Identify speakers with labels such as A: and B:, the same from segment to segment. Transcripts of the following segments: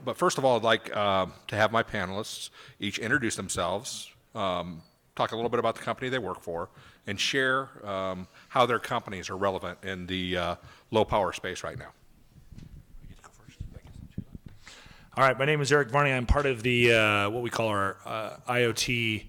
A: But first of all, I'd like to have my panelists each introduce themselves, talk a little bit about the company they work for, and share how their companies are relevant in the low power space right now.
B: All right, my name is Erik Varney. I'm part of the what we call our IoT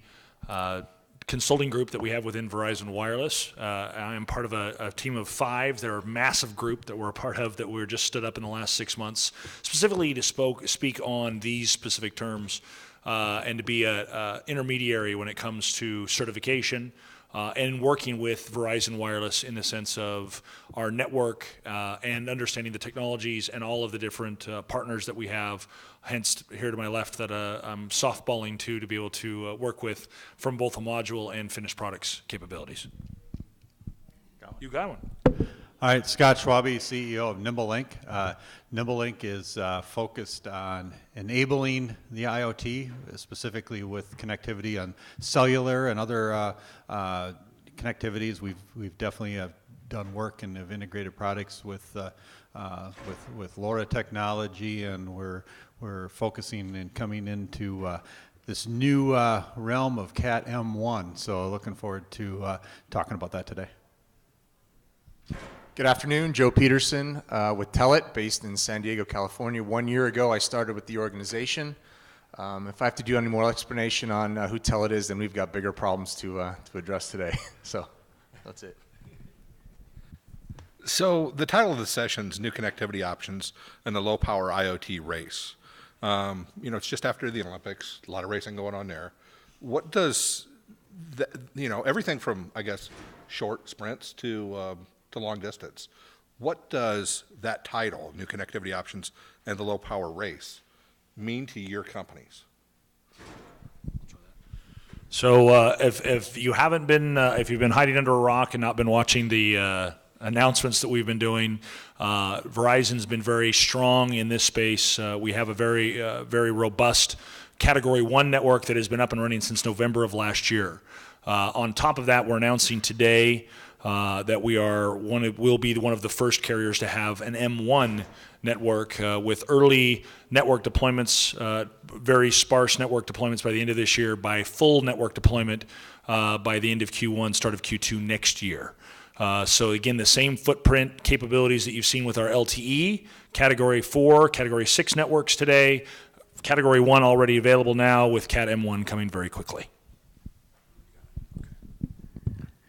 B: consulting group that we have within Verizon Wireless. I am part of a team of 5. They're a massive group that we're a part of that we're just stood up in the last 6 months, specifically to speak on these specific terms and to be an intermediary when it comes to certification and working with Verizon Wireless in the sense of our network and understanding the technologies and all of the different partners that we have. Hence, here to my left that I'm softballing to be able to work with from both a module and finished products capabilities. You got one.
C: All right, Scott Schwalbe, CEO of NimbeLink. NimbeLink is focused on enabling the IoT, specifically with connectivity on cellular and other connectivities. We've definitely done work and have integrated products with LoRa technology, and we're focusing and coming into this new realm of Cat M1. So looking forward to talking about that today.
D: Good afternoon, Joe Peterson with Telit, based in San Diego, California. 1 year ago, I started with the organization. If I have to do any more explanation on who Telit is, then we've got bigger problems to address today. So that's it.
A: So the title of the session is New Connectivity Options and the Low Power IoT Race. It's just after the Olympics, a lot of racing going on there. What does, everything from, I guess, short sprints to long distance. What does that title, New Connectivity Options and the Low Power Race, mean to your companies?
B: So if you haven't been, if you've been hiding under a rock and not been watching the announcements that we've been doing, Verizon's been very strong in this space. We have a very robust Category 1 network that has been up and running since November of last year. On top of that, we're announcing today that we'll be one of the first carriers to have an M1 network with early network deployments, very sparse network deployments by the end of this year, by full network deployment by the end of Q1, start of Q2 next year. So again, the same footprint capabilities that you've seen with our LTE, Category 4, Category 6 networks today, Category 1 already available now with Cat M1 coming very quickly.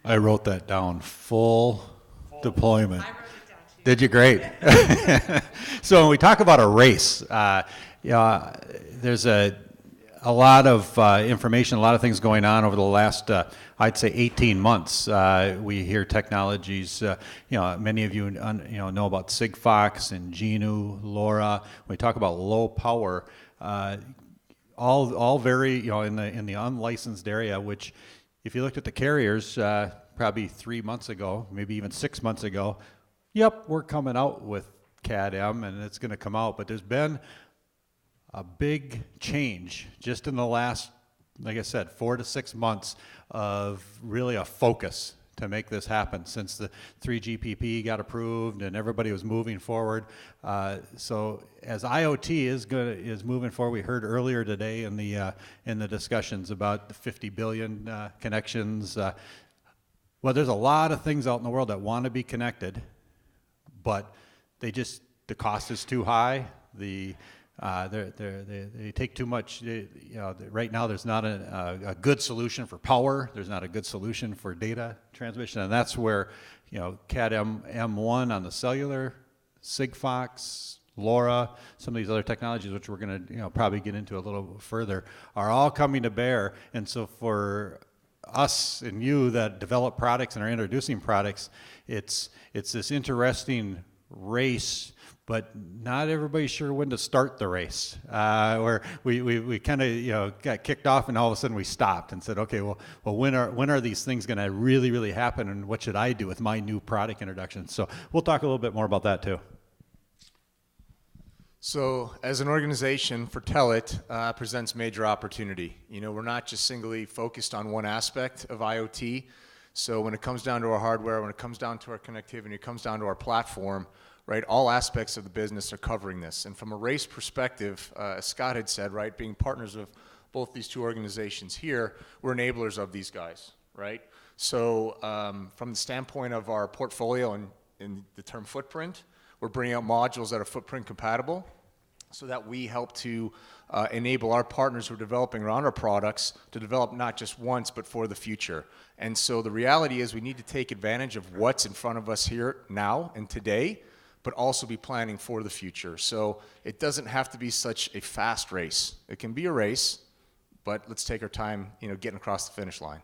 C: I wrote that down, full deployment.
E: I wrote it down too.
C: Did you? Great. So when we talk about a race, there's a lot of information, a lot of things going on over the last, I'd say 18 months. We hear technologies, many of you know about Sigfox and Genu, LoRa. When we talk about low power, all very, in the unlicensed area, which if you looked at the carriers probably 3 months ago, maybe even 6 months ago, yep, we're coming out with Cat M and it's going to come out. But there's been a big change just in the last, like I said, 4 to 6 months of really a focus to make this happen since the 3GPP got approved and everybody was moving forward. So as IoT is moving forward, we heard earlier today in the discussions about the 50 billion connections. Well, there's a lot of things out in the world that want to be connected, but the cost is too high. They take too much. Right now, there's not a good solution for power. There's not a good solution for data transmission, and that's where Cat M1 on the cellular, Sigfox, LoRa, some of these other technologies, which we're going to probably get into a little further, are all coming to bear. And so for us and you that develop products and are introducing products, it's this interesting race, but not everybody's sure when to start the race. Where we kind of got kicked off and all of a sudden we stopped and said, okay, well when are these things going to really happen, and what should I do with my new product introduction? So we'll talk a little bit more about that too.
D: So as an organization for Telit, presents major opportunity. We're not just singly focused on one aspect of IoT. So when it comes down to our hardware, when it comes down to our connectivity, when it comes down to our platform, right? All aspects of the business are covering this. And from a race perspective, as Scott had said, right, being partners of both these two organizations here, we're enablers of these guys, right? So from the standpoint of our portfolio and in the term footprint, we're bringing out modules that are footprint compatible so that we help to enable our partners who are developing around our products to develop not just once, but for the future. And so the reality is we need to take advantage of what's in front of us here now and today, but also be planning for the future. So it doesn't have to be such a fast race. It can be a race, but let's take our time, getting across the finish line.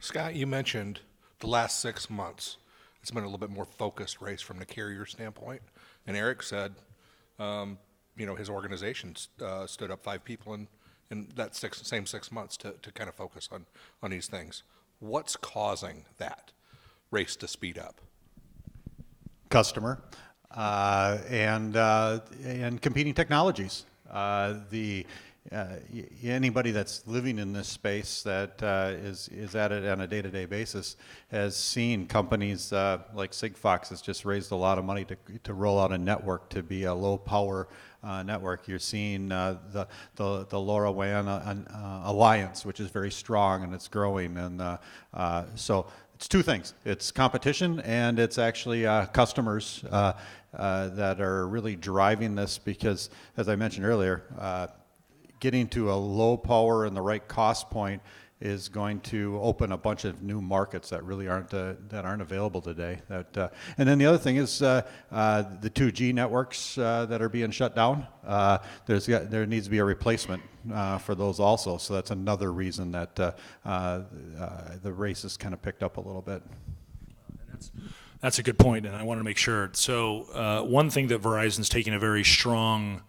A: Scott, you mentioned the last 6 months. It's been a little bit more focused race from the carrier standpoint. And Erik said, his organization stood up 5 people in that same 6 months to kind of focus on these things. What's causing that race to speed up?
C: Customer and competing technologies. Anybody that's living in this space that is at it on a day-to-day basis has seen companies like Sigfox has just raised a lot of money to roll out a network to be a low-power network. You're seeing the LoRaWAN Alliance, which is very strong and it's growing. And so it's two things. It's competition and it's actually customers that are really driving this because, as I mentioned earlier, getting to a low power and the right cost point is going to open a bunch of new markets that really aren't available today. And then the other thing is the 2G networks that are being shut down. There needs to be a replacement for those also. So that's another reason that the race has kind of picked up a little bit.
B: That's a good point, and I want to make sure. So one thing that Verizon's taking a very strong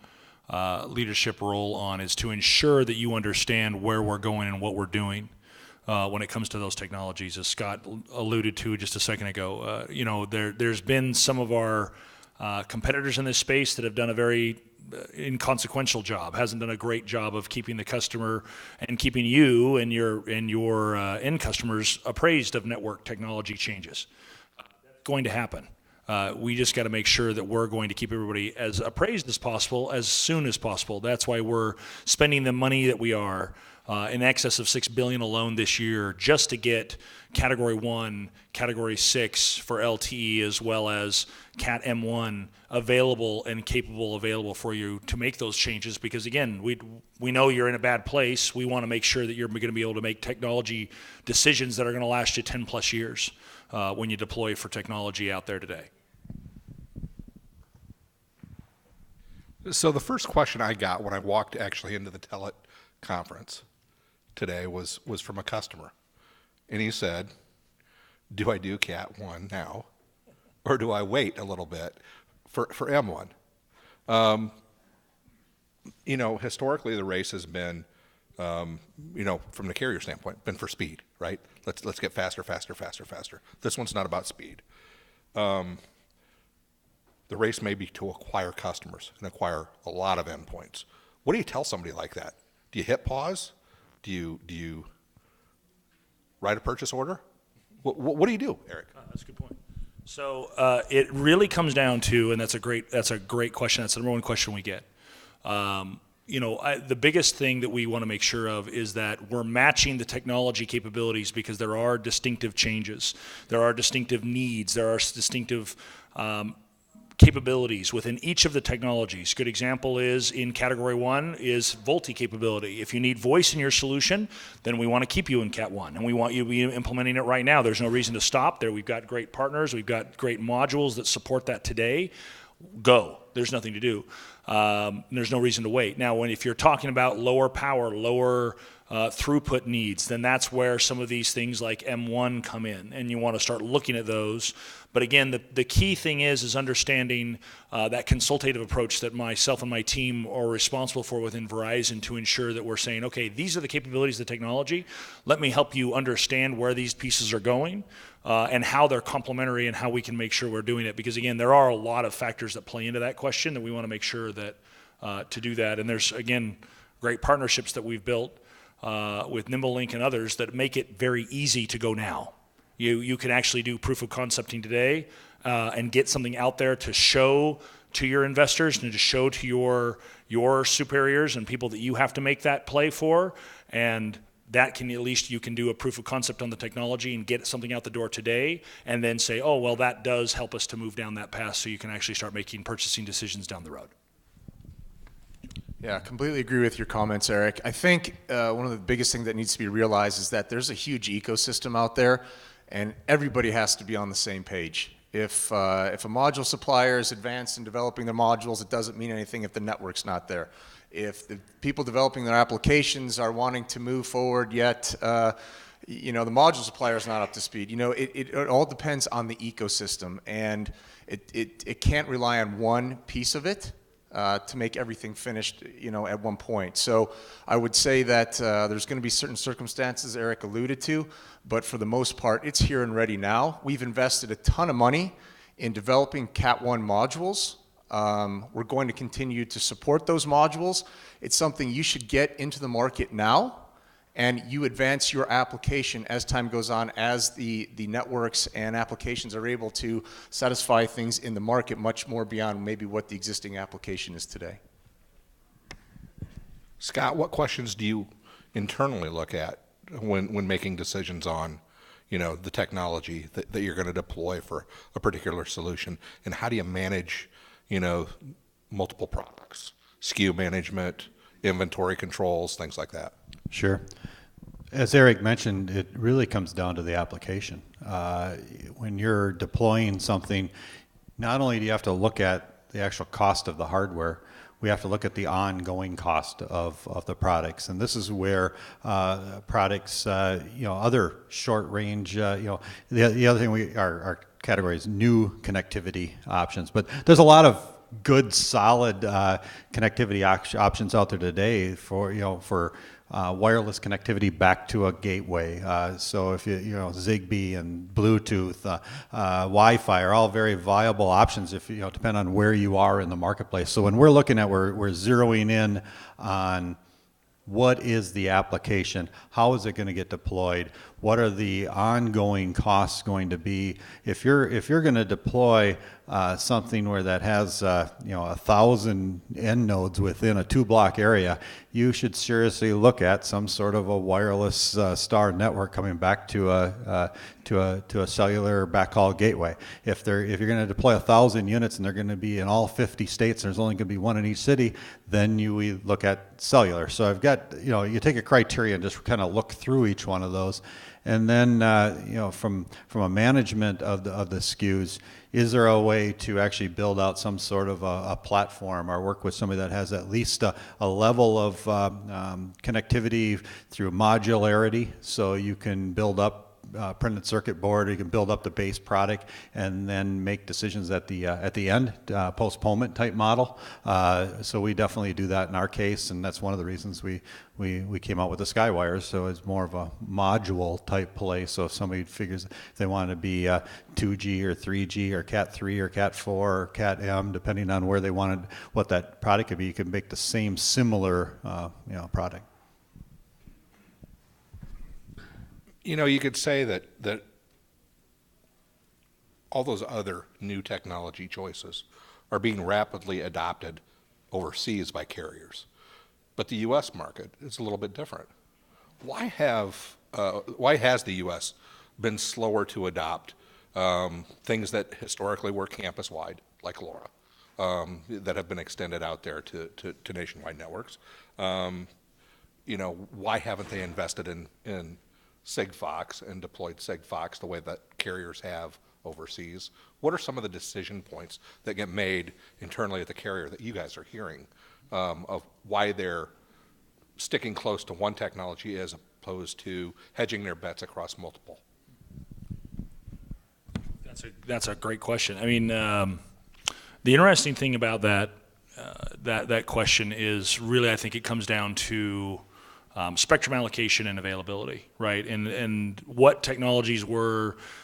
B: leadership role on is to ensure that you understand where we're going and what we're doing when it comes to those technologies. As Scott alluded to just a second ago, there's been some of our competitors in this space that have done a very inconsequential job, hasn't done a great job of keeping the customer and keeping you and your end customers appraised of network technology changes. That's going to happen. We just got to make sure that we're going to keep everybody as appraised as possible as soon as possible. That's why we're spending the money that we are in excess of $6 billion alone this year just to get Category 1, Category 6 for LTE, as well as Cat M1 available for you to make those changes. Because again, we know you're in a bad place. We want to make sure that you're going to be able to make technology decisions that are going to last you 10 plus years when you deploy for technology out there today.
A: So the first question I got when I walked actually into the Telit conference today was from a customer. And he said, do I do Cat 1 now, or do I wait a little bit for M1? Historically the race has been, from the carrier standpoint, been for speed, right? Let's get faster. This one's not about speed. The race may be to acquire customers and acquire a lot of endpoints. What do you tell somebody like that? Do you hit pause? Do you write a purchase order? What do you do, Erik?
B: That's a good point. So it really comes down to, and that's a great question. That's the number one question we get. The biggest thing that we want to make sure of is that we're matching the technology capabilities because there are distinctive changes. There are distinctive needs. There are distinctive capabilities within each of the technologies. Good example is in Category 1 is VoLTE capability. If you need voice in your solution, then we want to keep you in Cat 1, and we want you to be implementing it right now. There's no reason to stop there. We've got great partners. We've got great modules that support that today. Go. There's nothing to do. There's no reason to wait. Now, if you're talking about lower power, lower throughput needs, then that's where some of these things like M1 come in, and you want to start looking at those. But again, the key thing is understanding that consultative approach that myself and my team are responsible for within Verizon to ensure that we're saying, okay, these are the capabilities of the technology. Let me help you understand where these pieces are going and how they're complementary and how we can make sure we're doing it. Because again, there are a lot of factors that play into that question that we want to make sure that to do that. And there's, again, great partnerships that we've built with NimbeLink and others that make it very easy to go now. You can actually do proof of concepting today and get something out there to show to your investors and to show to your superiors and people that you have to make that play for, and that can, at least you can do a proof of concept on the technology and get something out the door today, and then say, oh, well, that does help us to move down that path, so you can actually start making purchasing decisions down the road.
D: Yeah, completely agree with your comments, Erik. I think one of the biggest things that needs to be realized is that there's a huge ecosystem out there, and everybody has to be on the same page. If a module supplier is advanced in developing their modules, it doesn't mean anything if the network's not there. If the people developing their applications are wanting to move forward yet, the module supplier is not up to speed. It all depends on the ecosystem, and it can't rely on one piece of it to make everything finished, at one point. So I would say that there's going to be certain circumstances Erik alluded to, but for the most part, it's here and ready now. We've invested a ton of money in developing Cat 1 modules. We're going to continue to support those modules. It's something you should get into the market now, and you advance your application as time goes on, as the networks and applications are able to satisfy things in the market much more beyond maybe what the existing application is today.
A: Scott, what questions do you internally look at when making decisions on, the technology that you're going to deploy for a particular solution, and how do you manage, multiple products, SKU management, inventory controls, things like that?
C: Sure. As Erik mentioned, it really comes down to the application. When you're deploying something, not only do you have to look at the actual cost of the hardware, we have to look at the ongoing cost of the products. And this is where products, other short range, the other thing our category is new connectivity options. But there's a lot of good, solid connectivity options out there today for wireless connectivity back to a gateway. So if Zigbee and Bluetooth, Wi-Fi are all very viable options if depend on where you are in the marketplace. So when we're looking at, we're zeroing in on what is the application, how is it going to get deployed, what are the ongoing costs going to be. If you're going to deploy something where that has 1,000 end nodes within a 2-block area, you should seriously look at some sort of a wireless star network coming back to a cellular backhaul gateway. If you're going to deploy 1,000 units and they're going to be in all 50 states, and there's only going to be one in each city, then we look at cellular. So I've got you take a criteria and just kind of look through each one of those. And then, from a management of the SKUs, is there a way to actually build out some sort of a platform or work with somebody that has at least a level of connectivity through modularity, so you can build up printed circuit board, you can build up the base product and then make decisions at the end, postponement type model. So we definitely do that in our case, and that's one of the reasons we came out with the Skywires. So it's more of a module type play. So if somebody figures if they want to be 2G or 3G or Cat 3 or Cat 4 or Cat M, depending on where they wanted what that product could be, you can make the same similar product.
A: You could say that all those other new technology choices are being rapidly adopted overseas by carriers, but the U.S. market is a little bit different. Why has the U.S. been slower to adopt things that historically were campus-wide, like LoRa, that have been extended out there to nationwide networks? Why haven't they invested in Sigfox and deployed Sigfox the way that carriers have overseas? What are some of the decision points that get made internally at the carrier that you guys are hearing of why they're sticking close to one technology as opposed to hedging their bets across multiple?
B: That's a great question. I mean, the interesting thing about that question is really, I think it comes down to spectrum allocation and availability, right? And what technologies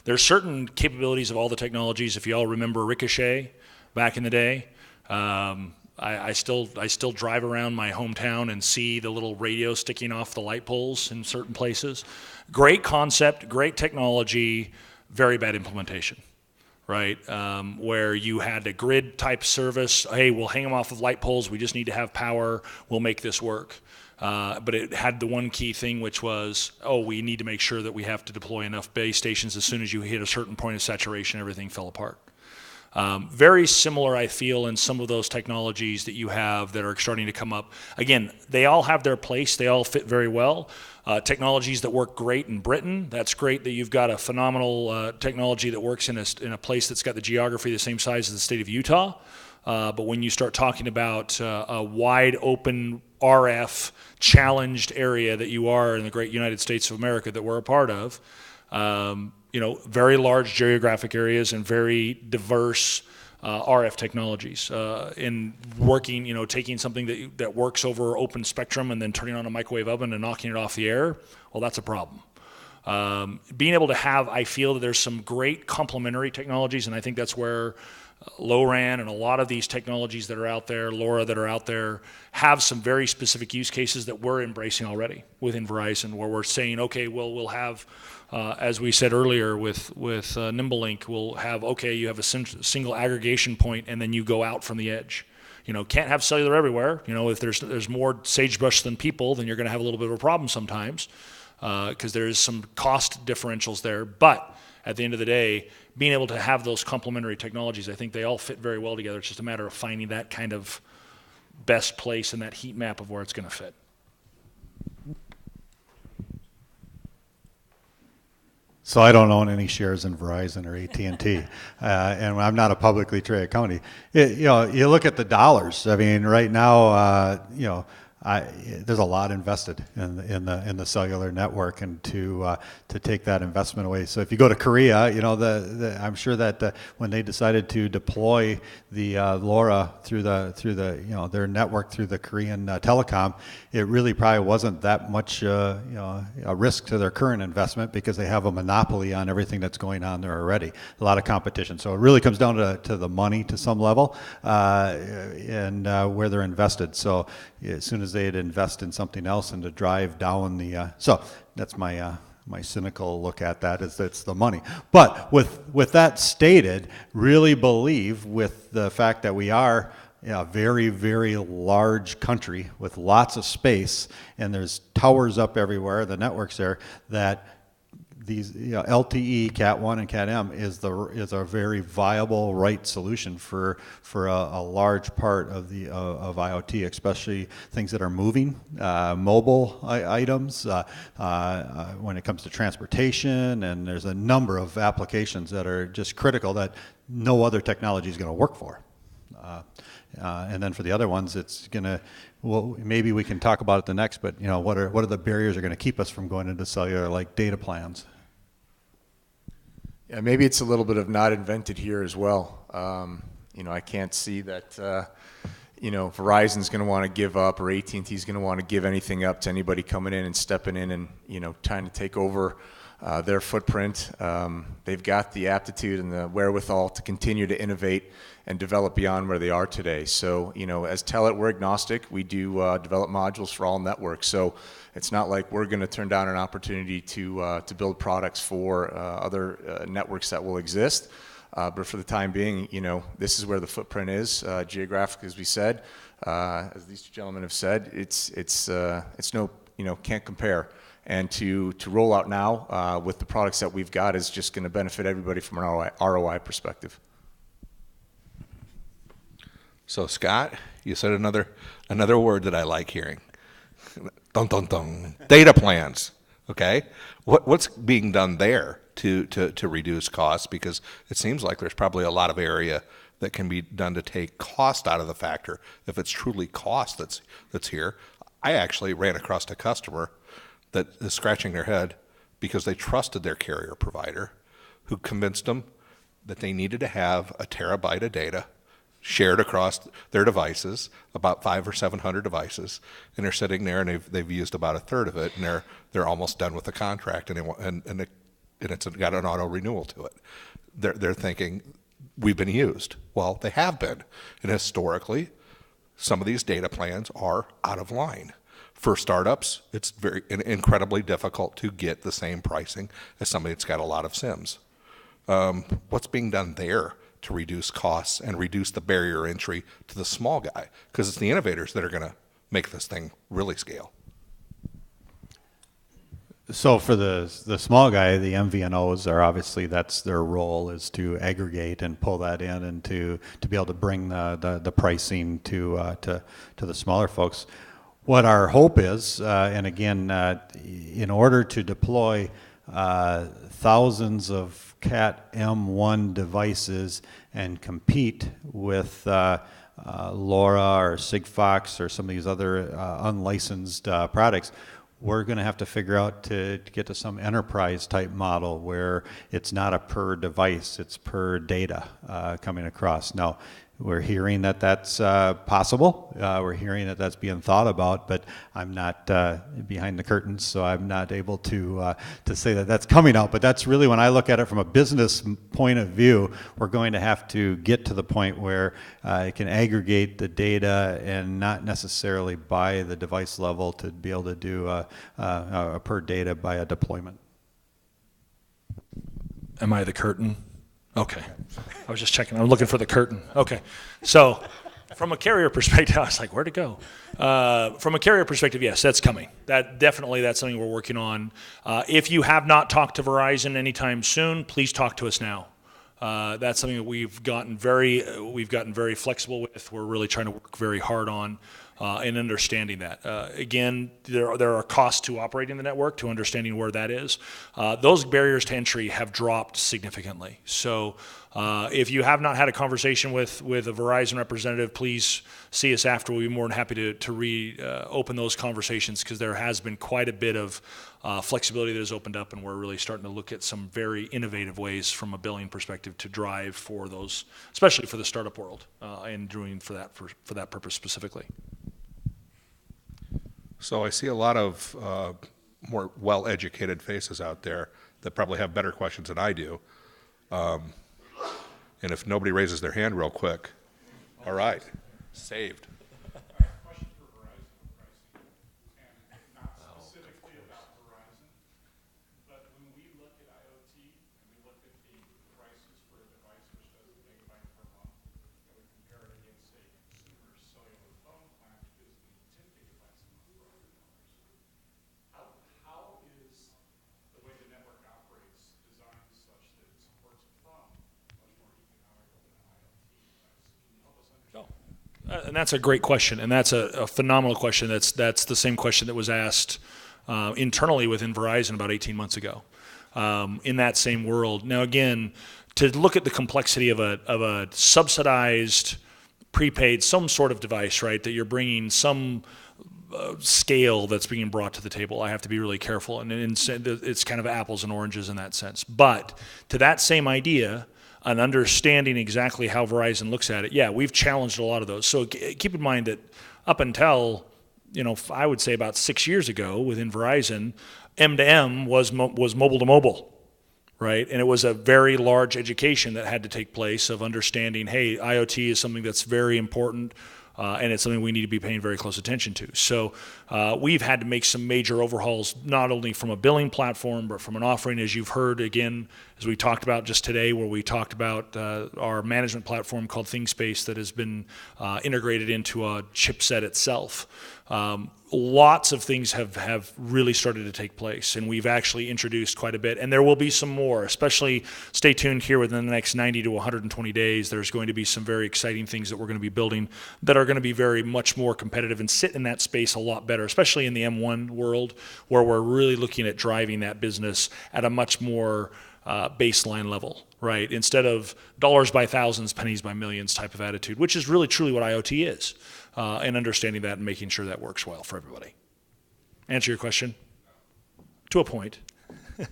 B: there's certain capabilities of all the technologies. If you all remember Ricochet back in the day, I still drive around my hometown and see the little radio sticking off the light poles in certain places. Great concept, great technology, very bad implementation, right? Where you had a grid type service. Hey, we'll hang them off of light poles. We just need to have power. We'll make this work. But it had the one key thing, which was, we need to make sure that we have to deploy enough base stations. As soon as you hit a certain point of saturation, everything fell apart. Very similar, I feel, in some of those technologies that you have that are starting to come up. Again, they all have their place. They all fit very well. Technologies that work great in Britain, that's great that you've got a phenomenal technology that works in a place that's got the geography the same size as the state of Utah. But when you start talking about a wide open RF challenged area that you are in the great United States of America that we're a part of, very large geographic areas and very diverse RF technologies. In working, taking something that works over open spectrum and then turning on a microwave oven and knocking it off the air, well, that's a problem. Being able to have, I feel that there's some great complementary technologies, and I think that's where LowRan and a lot of these technologies that are out there, LoRa that are out there, have some very specific use cases that we're embracing already within Verizon, where we're saying, okay, well, we'll have, as we said earlier with NimbeLink, we'll have, okay, you have a single aggregation point, and then you go out from the edge. Can't have cellular everywhere. If there's more sagebrush than people, then you're going to have a little bit of a problem sometimes, because there is some cost differentials there. But at the end of the day, being able to have those complementary technologies, I think they all fit very well together. It's just a matter of finding that kind of best place and that heat map of where it's going to fit.
C: So I don't own any shares in Verizon or AT&T, and I'm not a publicly traded company. You look at the dollars. I mean, right now, there's a lot invested in the cellular network, and to take that investment away. So if you go to Korea, I'm sure that when they decided to deploy the LoRa through their network through the Korean telecom, it really probably wasn't that much a risk to their current investment, because they have a monopoly on everything that's going on there already. A lot of competition. So it really comes down to the money to some level, and where they're invested. So as soon as they'd invest in something else and to drive down so that's my cynical look at that, is it's the money. But with that stated, really believe with the fact that we are a very, very large country with lots of space, and there's towers up everywhere, the network's there, that these LTE, Cat 1 and Cat M is a very viable right solution for a large part of IoT, especially things that are moving, mobile items, when it comes to transportation, and there's a number of applications that are just critical that no other technology is going to work for. And then for the other ones, it's going to, well, maybe we can talk about it the next, but what are the barriers that are going to keep us from going into cellular, like data plans?
D: Yeah, maybe it's a little bit of not invented here as well. I can't see that, Verizon's going to want to give up, or AT&T's going to want to give anything up to anybody coming in and stepping in and, trying to take over their footprint. They've got the aptitude and the wherewithal to continue to innovate and develop beyond where they are today. So, as Telit, we're agnostic. We do develop modules for all networks. So it's not like we're going to turn down an opportunity to build products for other networks that will exist. But for the time being, this is where the footprint is geographically, as we said. As these two gentlemen have said, it's no, can't compare. And to roll out now with the products that we've got is just going to benefit everybody from an ROI perspective.
A: So Scott, you said another word that I like hearing. Dun, dun, dun. Data plans. Okay, what's being done there to reduce costs? Because it seems like there's probably a lot of area that can be done to take cost out of the factor. If it's truly cost that's here, I actually ran across a customer that is scratching their head because they trusted their carrier provider, who convinced them that they needed to have a terabyte of data shared across their devices, about 500 or 700 devices, and they're sitting there and they've used about a third of it, and they're almost done with the contract, and it's got an auto renewal to it. They're thinking, we've been used. Well, they have been, and historically, some of these data plans are out of line. For startups, it's very incredibly difficult to get the same pricing as somebody that's got a lot of SIMs. What's being done there to reduce costs and reduce the barrier entry to the small guy? Because it's the innovators that are going to make this thing really scale.
C: So for the small guy, the MVNOs are obviously, that's their role, is to aggregate and pull that in and to be able to bring the pricing to the smaller folks. What our hope is, and again, in order to deploy thousands of Cat M1 devices and compete with LoRa or Sigfox or some of these other unlicensed products, we're going to have to figure out to get to some enterprise type model where it's not a per device, it's per data coming across. Now, we're hearing that that's possible. We're hearing that that's being thought about, but I'm not behind the curtains, so I'm not able to say that that's coming out. But that's really, when I look at it from a business point of view, we're going to have to get to the point where it can aggregate the data and not necessarily by the device level to be able to do a per data by a deployment.
B: Am I the curtain? Okay. I was just checking. I'm looking for the curtain. Okay. So from a carrier perspective, I was like, where'd it go? From a carrier perspective, yes, that's coming. That's something we're working on. If you have not talked to Verizon anytime soon, please talk to us now. That's something that we've gotten very flexible with. We're really trying to work very hard on in understanding that. Again, there are costs to operating the network, to understanding where that is. Those barriers to entry have dropped significantly. So if you have not had a conversation with a Verizon representative, please see us after. We'll be more than happy to open those conversations, because there has been quite a bit of flexibility that has opened up, and we're really starting to look at some very innovative ways from a billing perspective to drive for those, especially for the startup world, and doing for that purpose specifically.
A: So I see a lot of more well-educated faces out there that probably have better questions than I do. And if nobody raises their hand real quick, all right, saved.
E: Question for Verizon pricing, and not specifically about Verizon, but when we look at IoT and we look at the prices for a device which does a megabyte per month, and we compare it against a consumer cellular phone plan which is the 10 gigabytes a month for $100, how is the way the network operates designed such that it supports a phone much more economical than an IoT device? Can you help us understand?
B: And that's a great question, and that's a phenomenal question. That's the same question that was asked internally within Verizon about 18 months ago, in that same world. Now, again, to look at the complexity of a subsidized, prepaid, some sort of device, right, that you're bringing some scale that's being brought to the table, I have to be really careful, and it's kind of apples and oranges in that sense. But to that same idea, and understanding exactly how Verizon looks at it, yeah, we've challenged a lot of those. So keep in mind that up until, I would say about 6 years ago within Verizon, M2M was mobile to mobile, right? And it was a very large education that had to take place of understanding, hey, IoT is something that's very important, and it's something we need to be paying very close attention to. So we've had to make some major overhauls, not only from a billing platform, but from an offering, as you've heard, again, as we talked about just today, where we talked about our management platform called ThingSpace that has been integrated into a chipset itself. Lots of things have really started to take place, and we've actually introduced quite a bit, and there will be some more. Especially stay tuned here within the next 90 to 120 days. There's going to be some very exciting things that we're going to be building that are going to be very much more competitive and sit in that space a lot better, especially in the M1 world, where we're really looking at driving that business at a much more baseline level, right? Instead of dollars by thousands, pennies by millions type of attitude, which is really truly what IoT is. And understanding that and making sure that works well for everybody. Answer your question? To a point.
E: But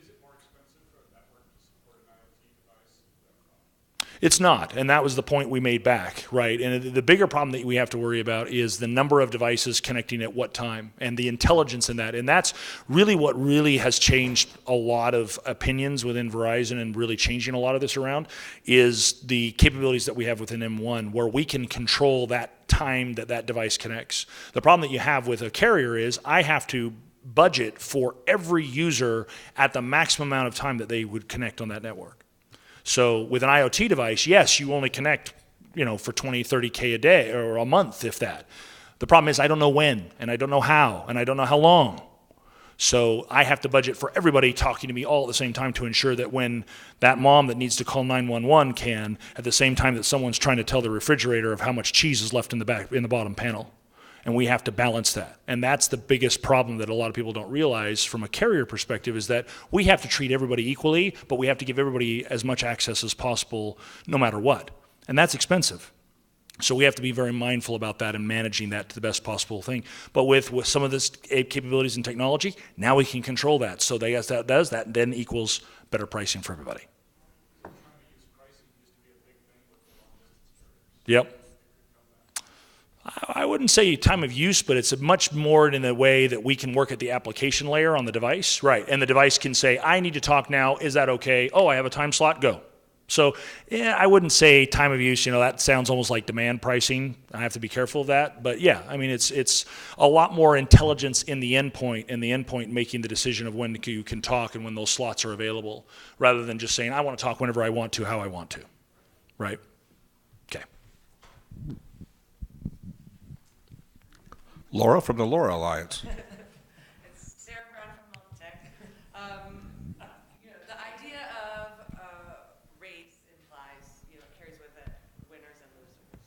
E: is it more expensive for a network to support an IoT device than a phone?
B: It's not, and that was the point we made back, right? And the bigger problem that we have to worry about is the number of devices connecting at what time and the intelligence in that. And that's really what really has changed a lot of opinions within Verizon and really changing a lot of this around is the capabilities that we have within M1 where we can control that time that device connects. The problem that you have with a carrier is I have to budget for every user at the maximum amount of time that they would connect on that network. So with an IoT device, yes, you only connect, for 20, 30K a day or a month, if that. The problem is I don't know when, and I don't know how, and I don't know how long. So I have to budget for everybody talking to me all at the same time to ensure that when that mom that needs to call 911 can, at the same time that someone's trying to tell the refrigerator of how much cheese is left in the bottom panel. And we have to balance that. And that's the biggest problem that a lot of people don't realize from a carrier perspective, is that we have to treat everybody equally, but we have to give everybody as much access as possible no matter what. And that's expensive. So we have to be very mindful about that and managing that to the best possible thing. But with some of this capabilities and technology, now we can control that. So I guess that then equals better pricing for everybody. Yep. I wouldn't say time of use, but it's much more in the way that we can work at the application layer on the device. Right. And the device can say, I need to talk now. Is that okay? Oh, I have a time slot. Go. So yeah, I wouldn't say time of use, that sounds almost like demand pricing. I have to be careful of that. But yeah, I mean, it's a lot more intelligence in the endpoint, and the endpoint making the decision of when you can talk and when those slots are available, rather than just saying, I want to talk whenever I want to, how I want to, right? Okay.
A: Laura from the Laura Alliance.
F: The idea of race implies, carries with it winners and losers.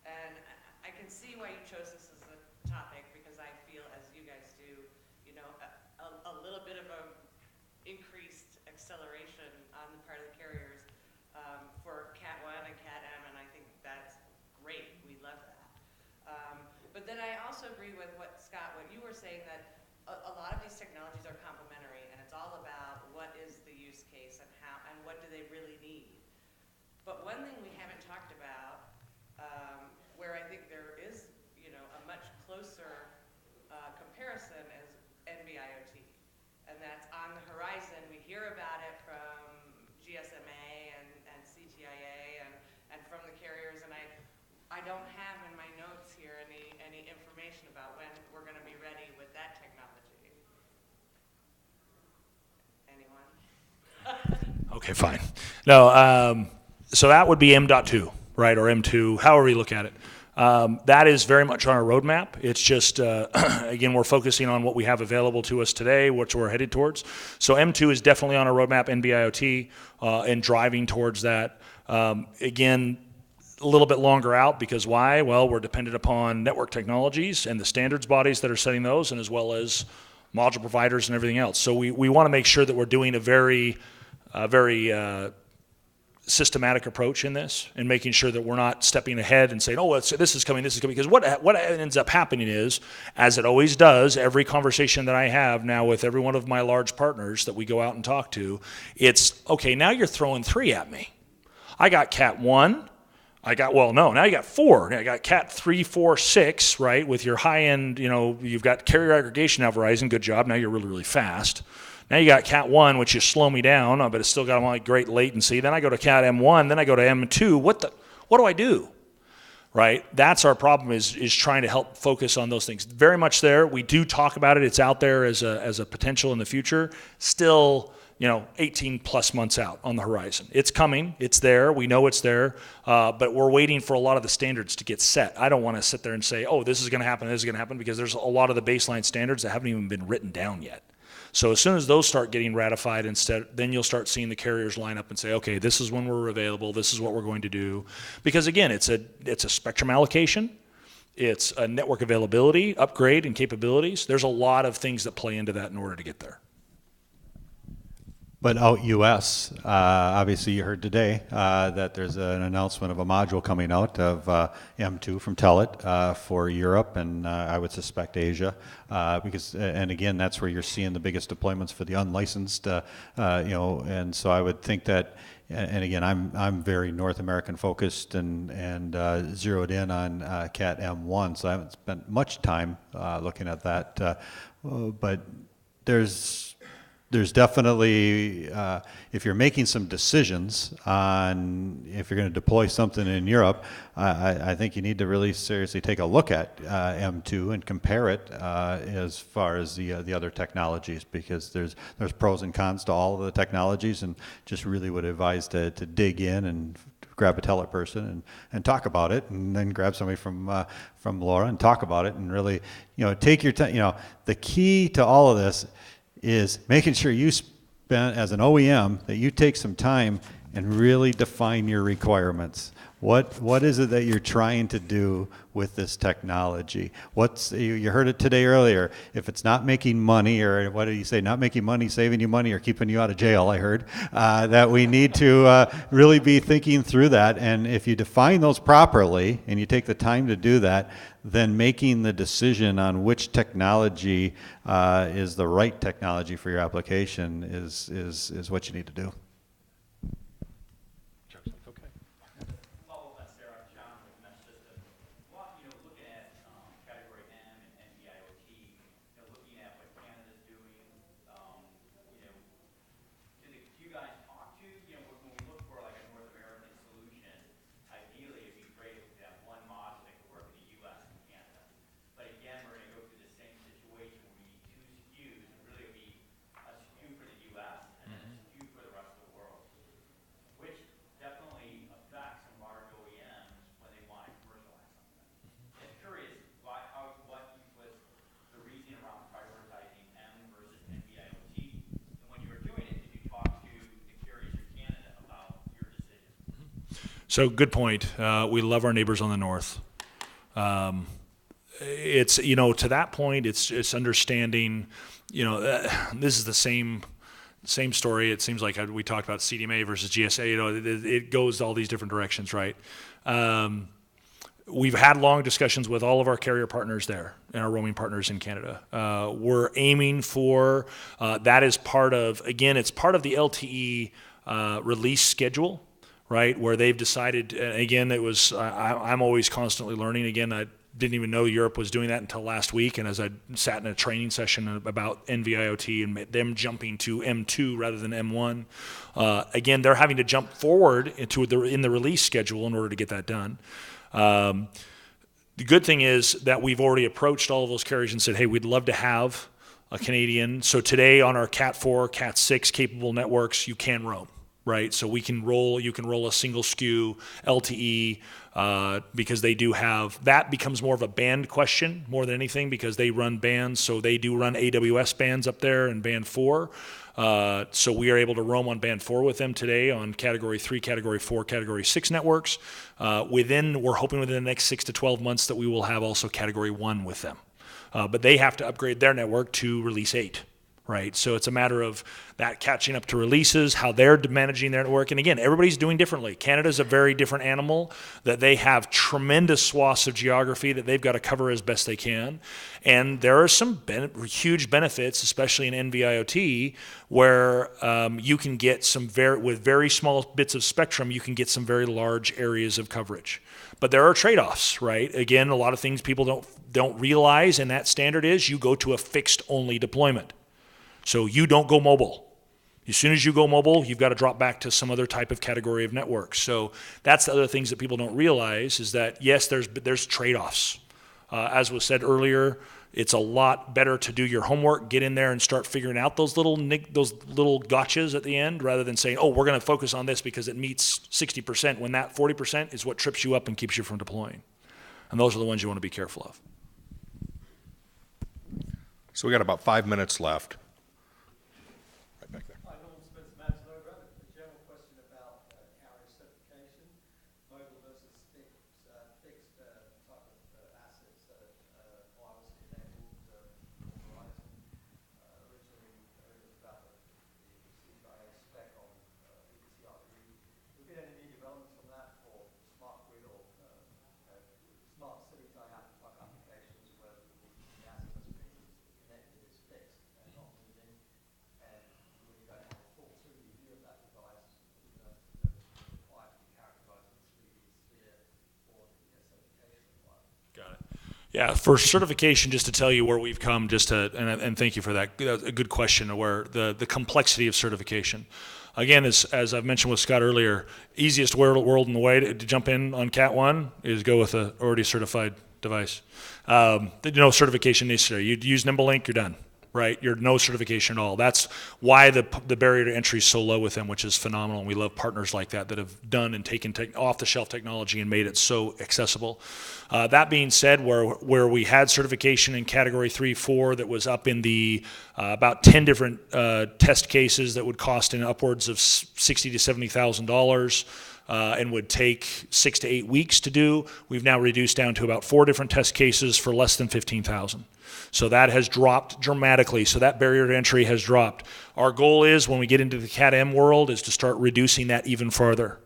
F: And I can see why you chose this as a topic, because I feel, as you guys do, a little bit of a increased acceleration on the part of the carriers for Cat 1 and Cat M, and I think that's great. We love that. But then I also agree with what you were saying, that a lot of these technologies are complementary, and it's all about what is the use case and how, and what do they really need. But one thing we haven't talked about, where I think there is, a much closer comparison, is NB-IoT. And that's on the horizon. We hear about it from GSMA and CTIA and from the carriers, and I don't have in my notes here any information about when we're going to be ready with that technology. Anyone?
B: Okay, fine. No, so that would be M.2, right, or M2, however you look at it. That is very much on our roadmap. It's just, again, we're focusing on what we have available to us today, which we're headed towards. So M2 is definitely on our roadmap, NB-IoT, and driving towards that. Again, a little bit longer out, because why? Well, we're dependent upon network technologies and the standards bodies that are setting those, and as well as module providers and everything else. So we want to make sure that we're doing a very systematic approach in this, and making sure that we're not stepping ahead and saying, oh, this is coming, because what ends up happening is, as it always does, every conversation that I have now with every one of my large partners that we go out and talk to, it's, okay, now you're throwing 3 at me. I got Cat 1, now you got 4. Now you got Cat 3, 4, 6, right? With your high end, you've got carrier aggregation now, Verizon, good job. Now you're really, really fast. Now you got Cat 1, which is slow me down, but it's still got like great latency. Then I go to Cat M1, then I go to M2. What do I do? Right? That's our problem, is trying to help focus on those things. Very much there. We do talk about it. It's out there as a potential in the future. Still, 18 plus months out on the horizon. It's coming. It's there. We know it's there. But we're waiting for a lot of the standards to get set. I don't want to sit there and say, oh, this is going to happen, this is going to happen, because there's a lot of the baseline standards that haven't even been written down yet. So as soon as those start getting ratified, then you'll start seeing the carriers line up and say, okay, this is when we're available, this is what we're going to do. Because again, it's a spectrum allocation, it's a network availability, upgrade, and capabilities. There's a lot of things that play into that in order to get there.
C: But out US, obviously you heard today that there's an announcement of a module coming out of M2 from Telit for Europe, and I would suspect Asia, and again, that's where you're seeing the biggest deployments for the unlicensed, and so I would think that, and again, I'm very North American focused and zeroed in on Cat M1, so I haven't spent much time looking at that, but there's there's definitely, if you're making some decisions on if you're going to deploy something in Europe, I think you need to really seriously take a look at M2 and compare it as far as the other technologies, because there's pros and cons to all of the technologies, and just really would advise to dig in and grab a Telit person and talk about it, and then grab somebody from Laura and talk about it, and really, take your time. The key to all of this is making sure you spend, as an OEM, that you take some time and really define your requirements. What is it that you're trying to do with this technology? You heard it today earlier. If it's not making money, or what did you say? Not making money, saving you money, or keeping you out of jail, I heard. That we need to really be thinking through that. And if you define those properly and you take the time to do that, then making the decision on which technology is the right technology for your application is what you need to do.
B: So good point. We love our neighbors on the north. It's, to that point, it's understanding, this is the same story. It seems like we talked about CDMA versus GSA. It goes all these different directions, right? We've had long discussions with all of our carrier partners there and our roaming partners in Canada. We're aiming for that is part of, again, it's part of the LTE release schedule, right? Where they've decided, again, it was, I'm always constantly learning. Again, I didn't even know Europe was doing that until last week. And as I sat in a training session about NB-IoT and them jumping to M2 rather than M1, again, they're having to jump forward in the release schedule in order to get that done. The good thing is that we've already approached all of those carriers and said, hey, we'd love to have a Canadian. So today on our Cat 4, Cat 6 capable networks, you can roam. Right, so you can roll a single SKU LTE because they do have, that becomes more of a band question more than anything, because they run bands, so they do run AWS bands up there in band 4. So we are able to roam on band 4 with them today on category 3, category 4, category 6 networks. We're hoping within the next 6 to 12 months that we will have also category 1 with them. But they have to upgrade their network to release 8. Right, so it's a matter of that catching up to releases, how they're managing their network. And again, everybody's doing differently. Canada's a very different animal, that they have tremendous swaths of geography that they've got to cover as best they can. And there are some huge benefits, especially in NB-IoT, where you can get with very small bits of spectrum, you can get some very large areas of coverage. But there are trade-offs, right? Again, a lot of things people don't realize, and that standard is you go to a fixed-only deployment. So you don't go mobile. As soon as you go mobile, you've got to drop back to some other type of category of network. So that's the other things that people don't realize, is that, yes, there's trade-offs. As was said earlier, it's a lot better to do your homework, get in there and start figuring out those little gotchas at the end, rather than saying, oh, we're going to focus on this because it meets 60%, when that 40% is what trips you up and keeps you from deploying. And those are the ones you want to be careful of.
A: So we got about 5 minutes left.
B: Yeah, for certification, just to tell you where we've come, and thank you for that. A good question, where the complexity of certification. Again, as I've mentioned with Scott earlier, easiest world in the way to jump in on Cat 1 is go with a already certified device. No certification necessary. You use NimbeLink, you're done. Right, you're no certification at all. That's why the barrier to entry is so low with them, which is phenomenal. And we love partners like that have done and taken off-the-shelf technology and made it so accessible. That being said, where we had certification in Category 3, 4 that was up in the about 10 different test cases that would cost in upwards of $60,000 to $70,000. And would take 6 to 8 weeks to do. We've now reduced down to about 4 different test cases for less than $15,000. So that has dropped dramatically. So that barrier to entry has dropped. Our goal is, when we get into the Cat-M world, is to start reducing that even further.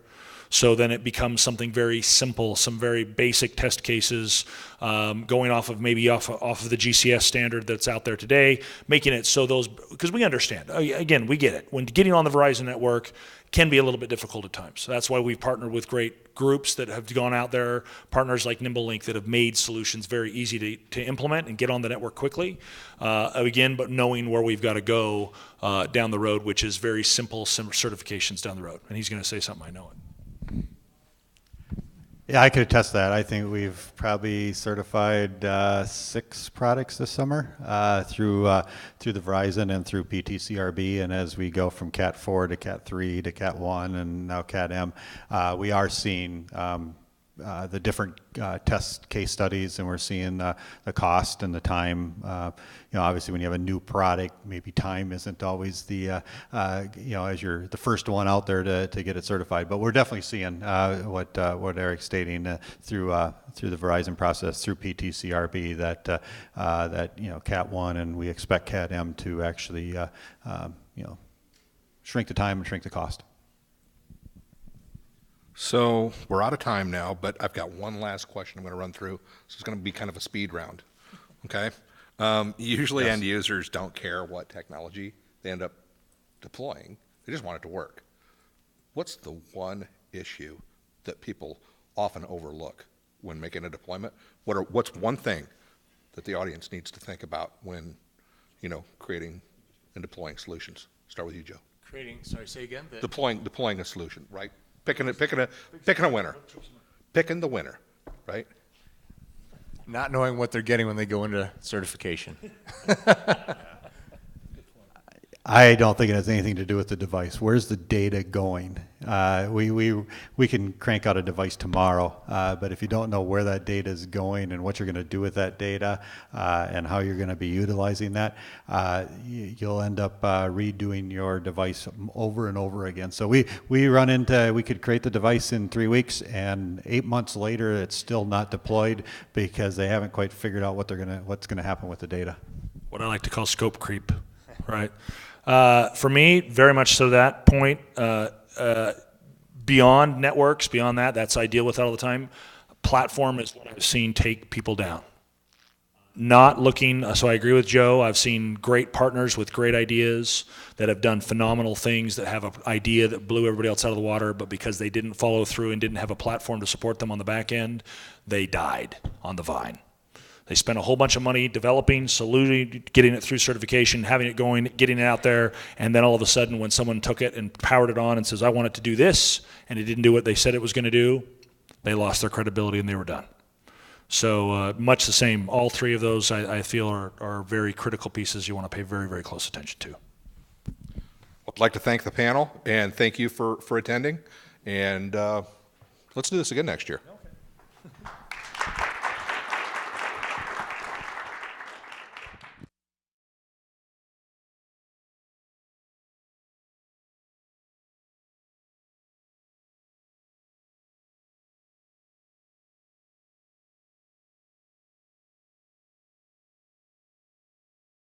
B: So then it becomes something very simple, some very basic test cases, going off of the GCS standard that's out there today, making it so because we understand, again, we get it. When getting on the Verizon network can be a little bit difficult at times. So that's why we've partnered with great groups that have gone out there, partners like NimbeLink that have made solutions very easy to implement and get on the network quickly. Again, but knowing where we've got to go down the road, which is very simple certifications down the road. And he's going to say something, I know it.
C: Yeah, I could attest that. I think we've probably certified 6 products this summer through the Verizon and through PTCRB. And as we go from Cat 4 to Cat 3 to Cat 1 and now Cat M, we are seeing the different test case studies, and we're seeing the cost and the time. Obviously, when you have a new product, maybe time isn't always the as you're the first one out there to get it certified. But we're definitely seeing what Eric's stating through the Verizon process, through PTCRB, that Cat 1, and we expect Cat M to actually shrink the time and shrink the cost.
A: So we're out of time now, but I've got one last question I'm going to run through. So it's going to be kind of a speed round. Okay? Usually End users don't care what technology they end up deploying. They just want it to work. What's the one issue that people often overlook when making a deployment? What's one thing that the audience needs to think about when, creating and deploying solutions? Start with you, Joe.
D: Say again?
A: Deploying a solution, right? Picking a winner. Picking the winner, right?
D: Not knowing what they're getting when they go into certification.
C: I don't think it has anything to do with the device. Where's the data going? We can crank out a device tomorrow, but if you don't know where that data is going and what you're going to do with that data and how you're going to be utilizing that, you'll end up redoing your device over and over again. So we could create the device in 3 weeks, and 8 months later it's still not deployed because they haven't quite figured out what's gonna happen with the data.
B: What I like to call scope creep, right? For me, very much so that point, beyond networks, beyond that's I deal with that all the time. Platform is what I've seen take people down. Not looking, so I agree with Joe. I've seen great partners with great ideas that have done phenomenal things, that have an idea that blew everybody else out of the water, but because they didn't follow through and didn't have a platform to support them on the back end, they died on the vine. They spent a whole bunch of money developing, saluting, getting it through certification, having it going, getting it out there, and then all of a sudden when someone took it and powered it on and says, I want it to do this, and it didn't do what they said it was going to do, they lost their credibility and they were done. So much the same. All 3 of those I feel are very critical pieces you want to pay very, very close attention to.
A: I'd like to thank the panel and thank you for attending. And let's do this again next year.